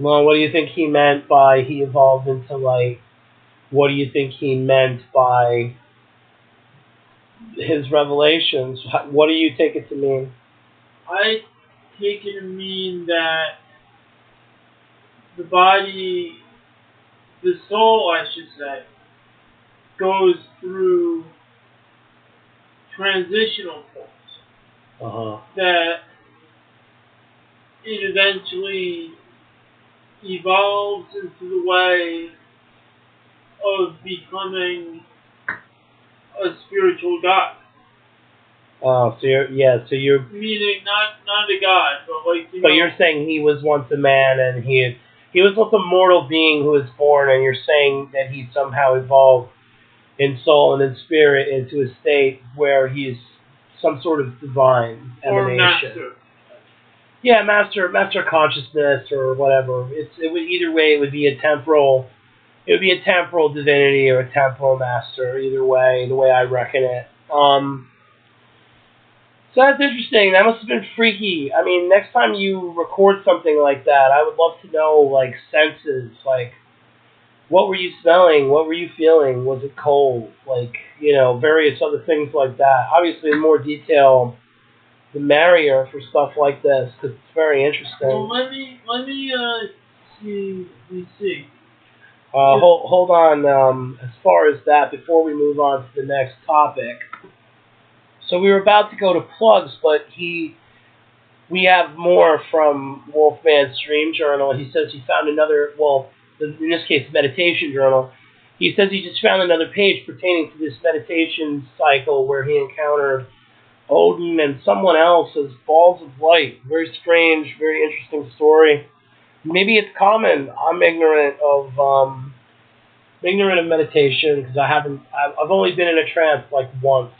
Well, what do you think he meant by he evolved into light? What do you think he meant by his revelations? What do you take it to mean? I take it to mean that the body, the soul, I should say, goes through transitional forms. That it eventually evolves into the way of becoming a spiritual god. Oh, so you're Meaning not a god, but like but you're saying he was once a man and he was once a mortal being who was born, and you're saying that he somehow evolved in soul and in spirit into a state where he's some sort of divine emanation. Master. Yeah, master consciousness or whatever. It would either way. It would be a temporal divinity or a temporal master. Either way, the way I reckon it. So that's interesting. That must have been freaky. I mean, next time you record something like that, I would love to know, like, senses. Like, what were you smelling? What were you feeling? Was it cold? Like, various other things like that. Obviously, in more detail, the merrier for stuff like this, because it's very interesting. Well, let me see. Hold on. As far as that, before we move on to the next topic. So we were about to go to plugs, but we have more from Wolfman's Dream Journal. He says he found another, in this case, meditation journal. He says he just found another page pertaining to this meditation cycle where he encountered Odin and someone else as balls of light. Very strange, very interesting story. Maybe it's common. I'm ignorant of meditation because I've only been in a trance like once.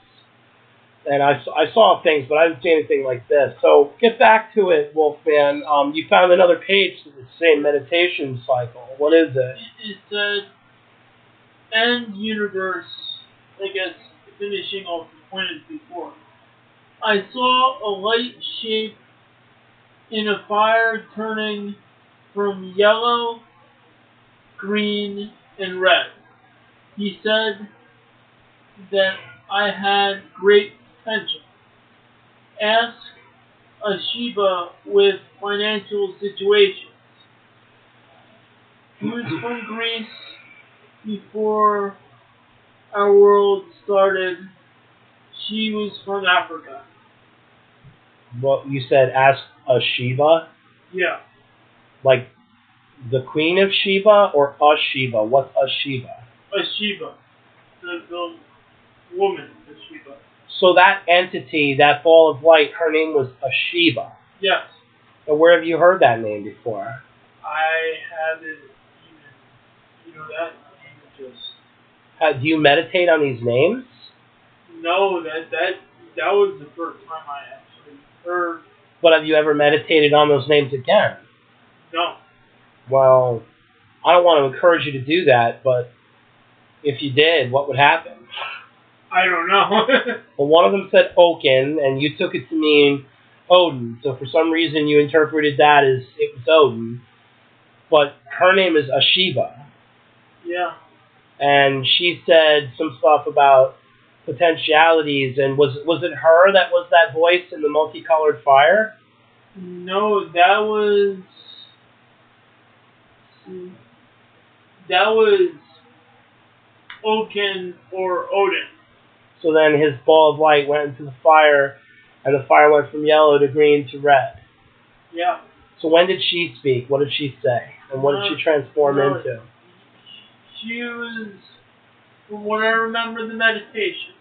And I saw things, but I didn't see anything like this. So get back to it, Wolfman. You found another page to the same meditation cycle. What is it? It said, end universe, I guess, finishing off the point before. I saw a light shape in a fire turning from yellow, green, and red. He said that I had great potential. Ask a Shiva with financial situations. He was from Greece before our world started. She was from Africa. What you said, ask a Shiva? Yeah. Like the Queen of Sheba or a Shiva? What's a Shiva? A Shiva. The woman, a Shiva. So that entity, that ball of light, her name was a Shiva. Yes. And where have you heard that name before? I haven't even, that name just... Do you meditate on these names? No, that was the first time I actually heard. But have you ever meditated on those names again? No. Well, I don't want to encourage you to do that, but if you did, what would happen? I don't know. Well, one of them said Okin, and you took it to mean Odin. So for some reason you interpreted that as it was Odin. But her name is Ashiva. Yeah. And she said some stuff about potentialities, and was it her that was that voice in the multicolored fire? No, that was Okin or Odin. So then his ball of light went into the fire, and the fire went from yellow to green to red. Yeah. So when did she speak? What did she say? And what did she transform into? She was, from what I remember the meditation,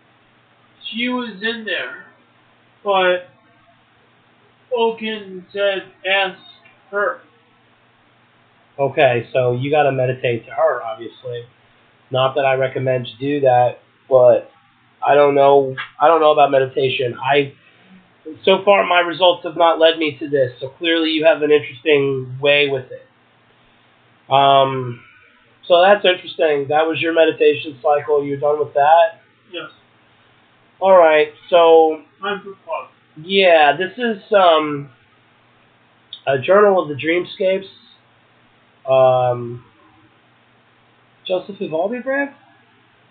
she was in there, but Okin said, ask her. Okay, so you got to meditate to her, obviously. Not that I recommend you do that, but I don't know about meditation. So far, my results have not led me to this, so clearly you have an interesting way with it. So that's interesting. That was your meditation cycle. You're done with that? Yes. All right, so... Time for pause. Yeah, this is a journal of the Dreamscapes. Joseph Evaldi brand?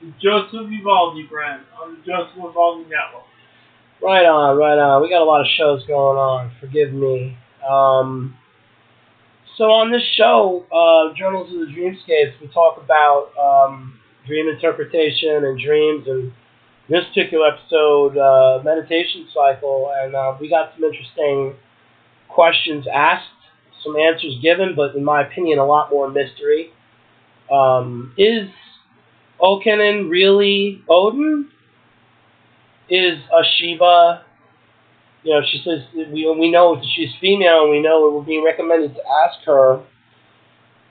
The Joseph Evaldi brand on the Joseph Evaldi network. Right on, right on. We got a lot of shows going on. Forgive me. So on this show, Journals of the Dreamscapes, we talk about dream interpretation and dreams, and this particular episode, meditation cycle, and we got some interesting questions asked, some answers given, but in my opinion, a lot more mystery. Is Okin really Odin? Is a Shiva? You know, she says we know that she's female, and we know we're being recommended to ask her.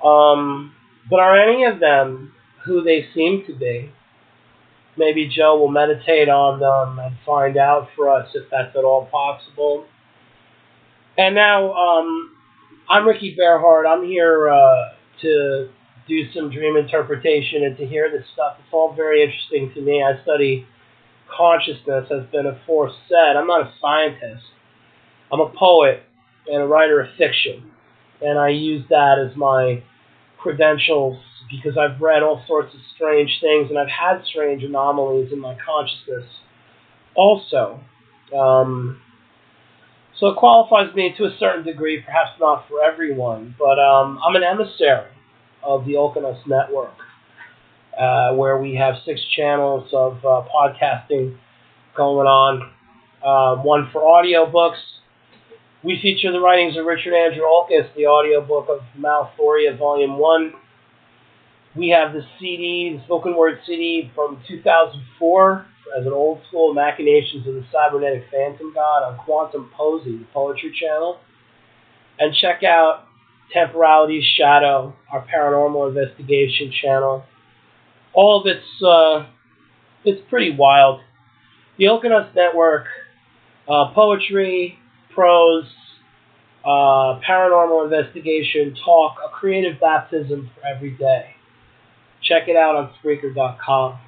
But are any of them who they seem to be? Maybe Joe will meditate on them and find out for us if that's at all possible. And now, I'm Ricky Bearhart. I'm here to do some dream interpretation and to hear this stuff. It's all very interesting to me. I study consciousness, has been aforesaid. I'm not a scientist. I'm a poet and a writer of fiction. And I use that as my credentials because I've read all sorts of strange things and I've had strange anomalies in my consciousness also. So it qualifies me to a certain degree, perhaps not for everyone, but I'm an emissary of the Okin network, where we have 6 channels of podcasting going on. One for audiobooks. We feature the writings of Richard Andrew Olkis, the audiobook of Malthoria Volume 1. We have the CD, the spoken word CD from 2004 as an old school Machinations of the Cybernetic Phantom God on Quantum Posy, the poetry channel. And check out Temporality's Shadow, our paranormal investigation channel. All of it's pretty wild. The Okin Network, poetry, prose, paranormal investigation, talk, a creative baptism for every day. Check it out on Spreaker.com.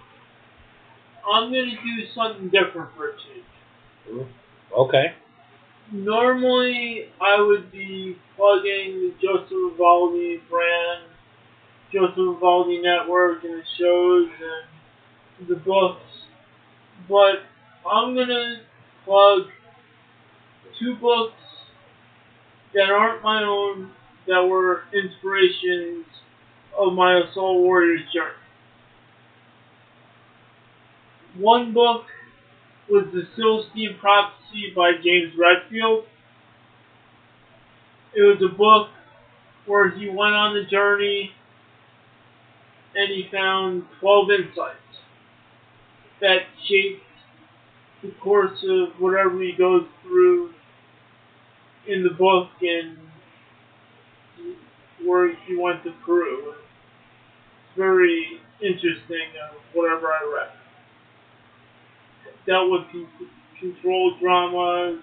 I'm going to do something different for a change. Okay. Normally, I would be plugging the Joseph Evaldi brand, Joseph Evaldi network, and the shows and the books. But I'm going to plug 2 books that aren't my own, that were inspirations of my Soul Warrior's journey. One book was The Celestine Prophecy by James Redfield. It was a book where he went on the journey and he found 12 insights that shaped the course of whatever he goes through in the book and where he went to Peru. It's very interesting, whatever I read. Dealt with control dramas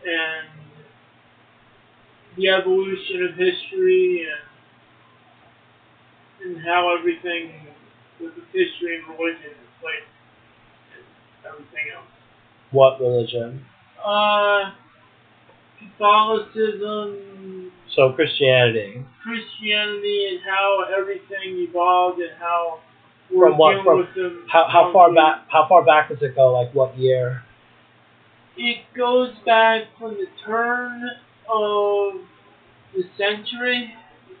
and the evolution of history and how everything with history and religion is linked and everything else. What religion? Catholicism. So Christianity. Christianity and how everything evolved and how From what? From how far back? How far back does it go? Like what year? It goes back from the turn of the century.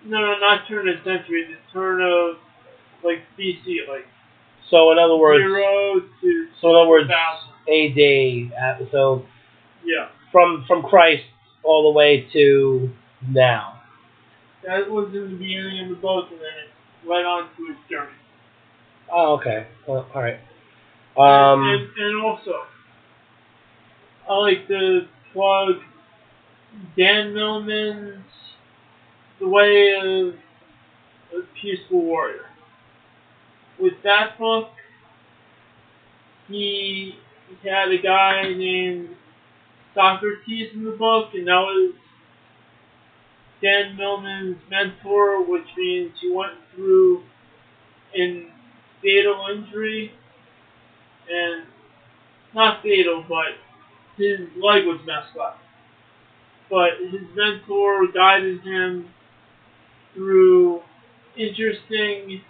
No, not turn of the century. The turn of like BC, like. So in other words, 0 to. So in other words, 1000. AD. So. Yeah. From Christ all the way to now. That was in the beginning of the book, and then it led on to its journey. Oh, okay. Well, all right. And also, I like to plug Dan Millman's The Way of a Peaceful Warrior. With that book, he had a guy named Socrates in the book, and that was Dan Millman's mentor, which means he went through an fatal injury, and not fatal, but his leg was messed up. But his mentor guided him through interesting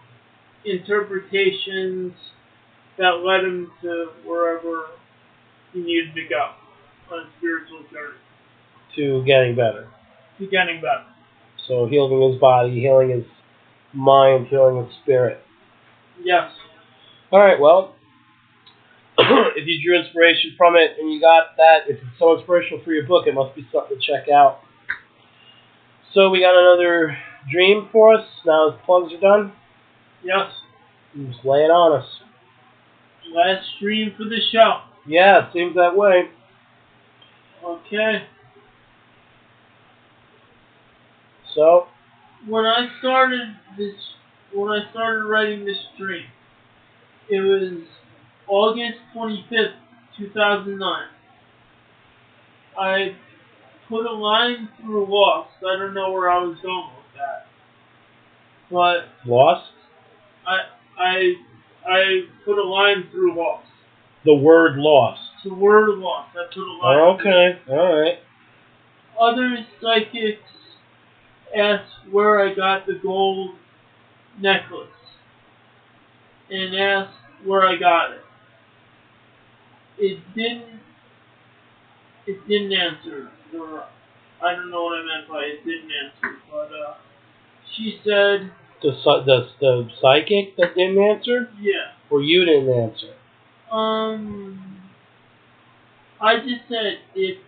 interpretations that led him to wherever he needed to go on a spiritual journey. To getting better. To getting better. So healing his body, healing his mind, healing his spirit. Yes. All right, well, if you drew inspiration from it and you got that, if it's so inspirational for your book, it must be something to check out. So we got another dream for us. Now his plugs are done. Yes. Just lay it on us. Last dream for the show. Yeah, it seems that way. Okay. So? When I started writing this dream, it was August 25th, 2009. I put a line through Lost. I don't know where I was going with that. But Lost? I put a line through Lost. The word lost. The word Lost. I put a line okay, alright. Other psychics asked where I got the gold necklace. And asked where I got it. It didn't answer. Or I don't know what I meant by it didn't answer. But she said... The psychic that didn't answer? Yeah. Or you didn't answer? I just said it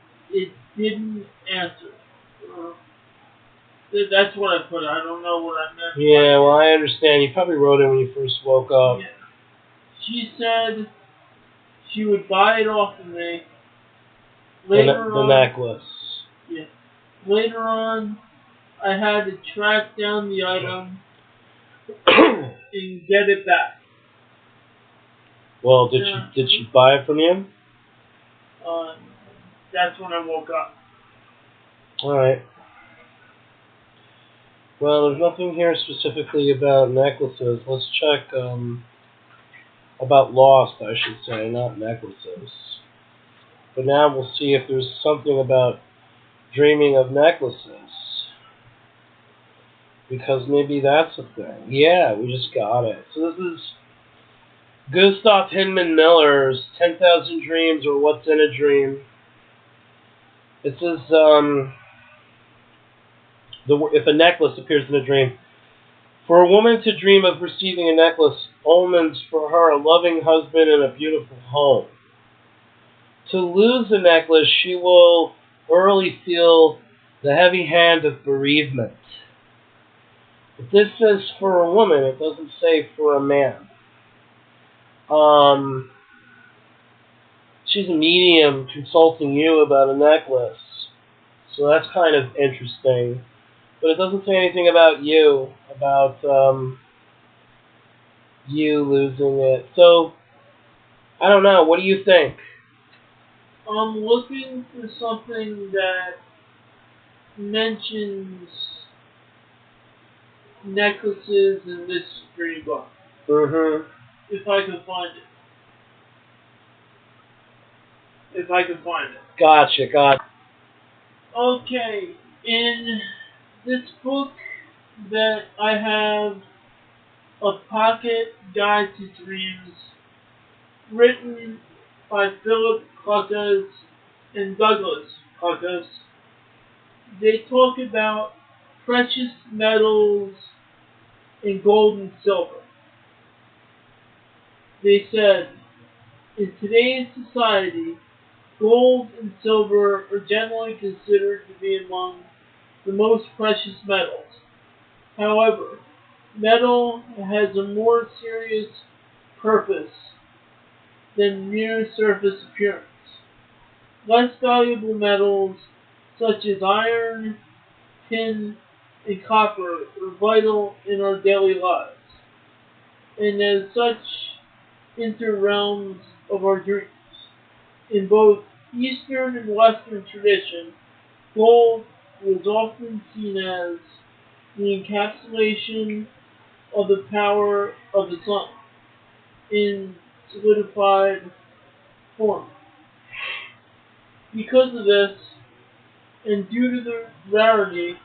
didn't answer. That's what I put. I don't know what I meant. Yeah, well, I understand. You probably wrote it when you first woke up. Yeah. She said she would buy it off of me. Later the on, necklace. Yeah. Later on, I had to track down the item and get it back. Well, did she buy it from you? That's when I woke up. Alright. Well, there's nothing here specifically about necklaces. Let's check, about lost, I should say, not necklaces. But now we'll see if there's something about dreaming of necklaces. Because maybe that's a thing. Yeah, we just got it. So this is Gustav Hinman Miller's 10,000 Dreams or What's in a Dream. It says, if a necklace appears in a dream. For a woman to dream of receiving a necklace omens for her a loving husband and a beautiful home. To lose a necklace, she will early feel the heavy hand of bereavement. If this says for a woman, it doesn't say for a man. She's a medium consulting you about a necklace. So that's kind of interesting. But it doesn't say anything about you, about you losing it. So, I don't know. What do you think? I'm looking for something that mentions necklaces in this dream book. Mm-hmm. If I can find it. Gotcha. Okay, in this book that I have, A Pocket Guide to Dreams, written by Philip Cluckas and Douglas Cluckas, they talk about precious metals and gold and silver. They said, in today's society, gold and silver are generally considered to be among the most precious metals. However, metal has a more serious purpose than mere surface appearance. Less valuable metals such as iron, tin, and copper are vital in our daily lives, and as such enter realms of our dreams. In both Eastern and Western tradition, gold was often seen as the encapsulation of the power of the sun in solidified form. Because of this, and due to the rarity